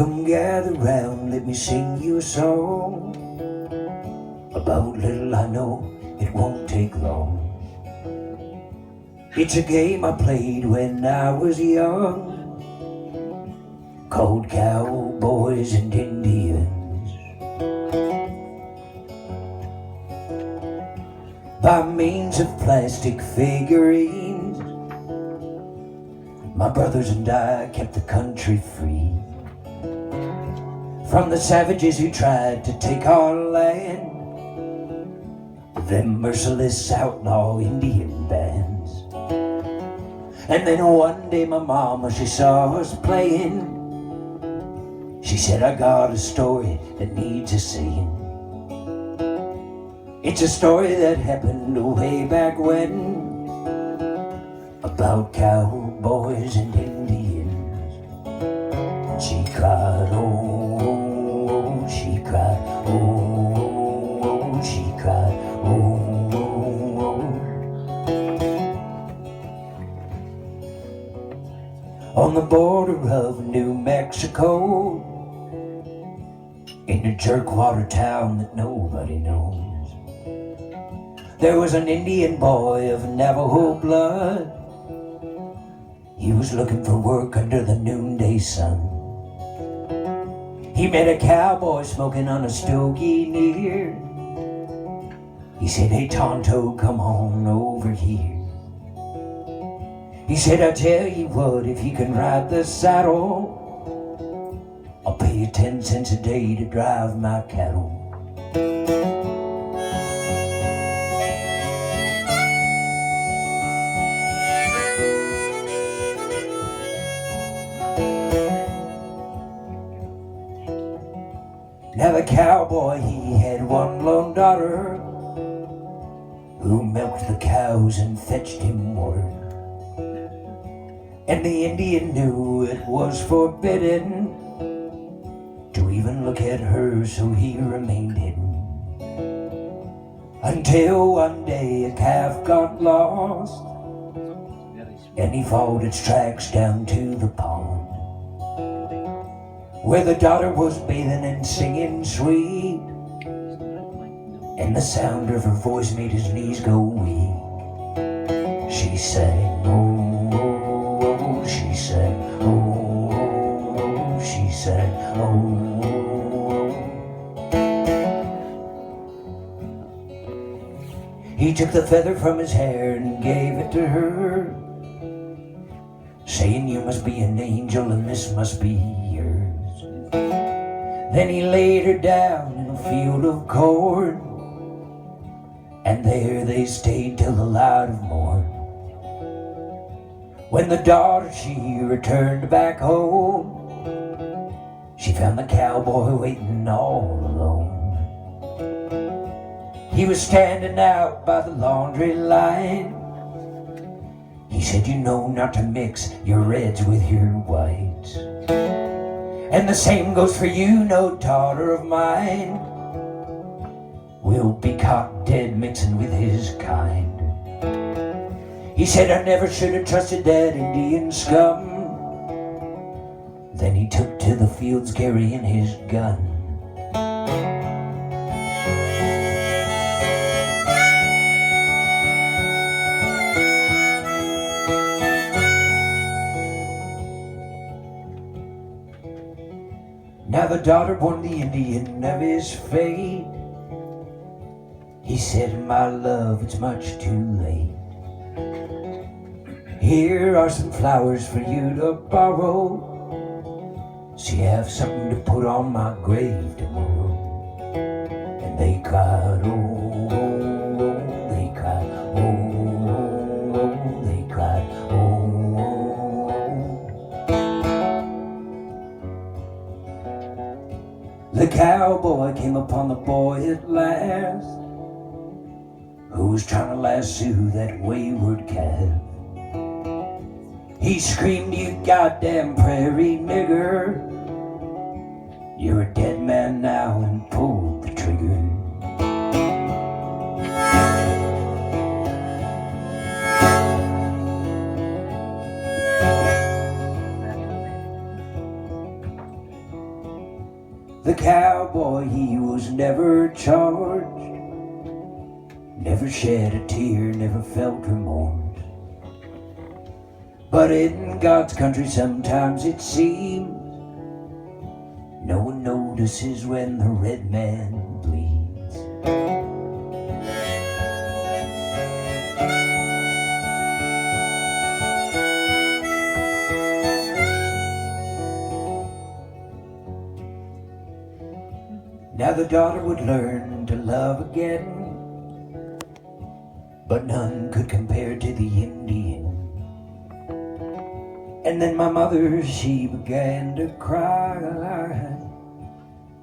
Come gather round, let me sing you a song about little I know, it won't take long. It's a game I played when I was young, called Cowboys and Indians. By means of plastic figurines, my brothers and I kept the country free from the savages who tried to take our land, them merciless outlaw Indian bands. And then one day my mama, she saw us playing. She said, I got a story that needs a saying. It's a story that happened way back when, about cowboys and Indians. She cried, oh, she cried, oh, she cried, oh. On the border of New Mexico, in a jerkwater town that nobody knows, there was an Indian boy of Navajo blood. He was looking for work under the noonday sun. He met a cowboy smoking on a stogie near. He said, hey Tonto, come on over here. He said, I tell you what, if you can ride the saddle, I'll pay you 10 cents a day to drive my cattle. Now the cowboy, he had one lone daughter who milked the cows and fetched him water. And the Indian knew it was forbidden to even look at her, so he remained hidden. Until one day a calf got lost, and he followed its tracks down to the pond, where the daughter was bathing and singing sweet, and the sound of her voice made his knees go weak. She sang, oh, oh, she sang, oh, oh, she sang, oh, oh. He took the feather from his hair and gave it to her, saying, you must be an angel and this must be yours. Then he laid her down in a field of corn, and there they stayed till the light of morn. When the daughter, she returned back home, she found the cowboy waiting all alone. He was standing out by the laundry line. He said, you know not to mix your reds with your whites, and the same goes for you, no daughter of mine will be caught dead mixing with his kind. He said, I never should have trusted that Indian scum. Then he took to the fields carrying his gun. Now the daughter warned the Indian of his fate. He said, my love, it's much too late. Here are some flowers for you to borrow, so you have something to put on my grave tomorrow. And they cried, oh, oh, oh, they cried, oh, oh, oh, they cried, oh, oh, oh. The cowboy came upon the boy at last, who was trying to lasso that wayward calf. He screamed, you goddamn prairie nigger, you're a dead man now, and pulled the trigger. The cowboy, he was never charged, never shed a tear, never felt remorse. But in God's country sometimes it seems no one notices when the red man bleeds. Now the daughter would learn to love again, but none could compare to the Indian. And then my mother, she began to cry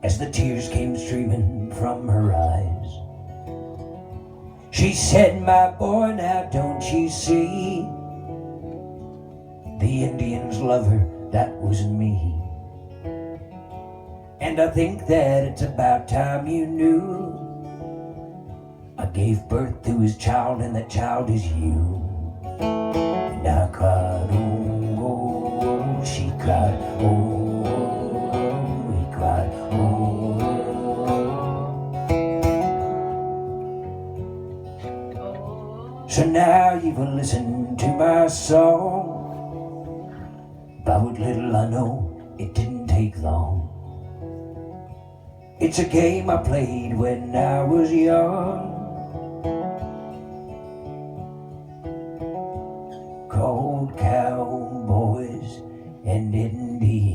as the tears came streaming from her eyes. She said, "My boy, now don't you see? The Indians love her, that was me. And I think that it's about time you knew I gave birth to his child, and that child is you." And I cried, oh, she cried, oh, he cried, oh. So now you will listen to my song. By what little I know, it didn't take long. It's a game I played when I was young, called Cowboys and Indians.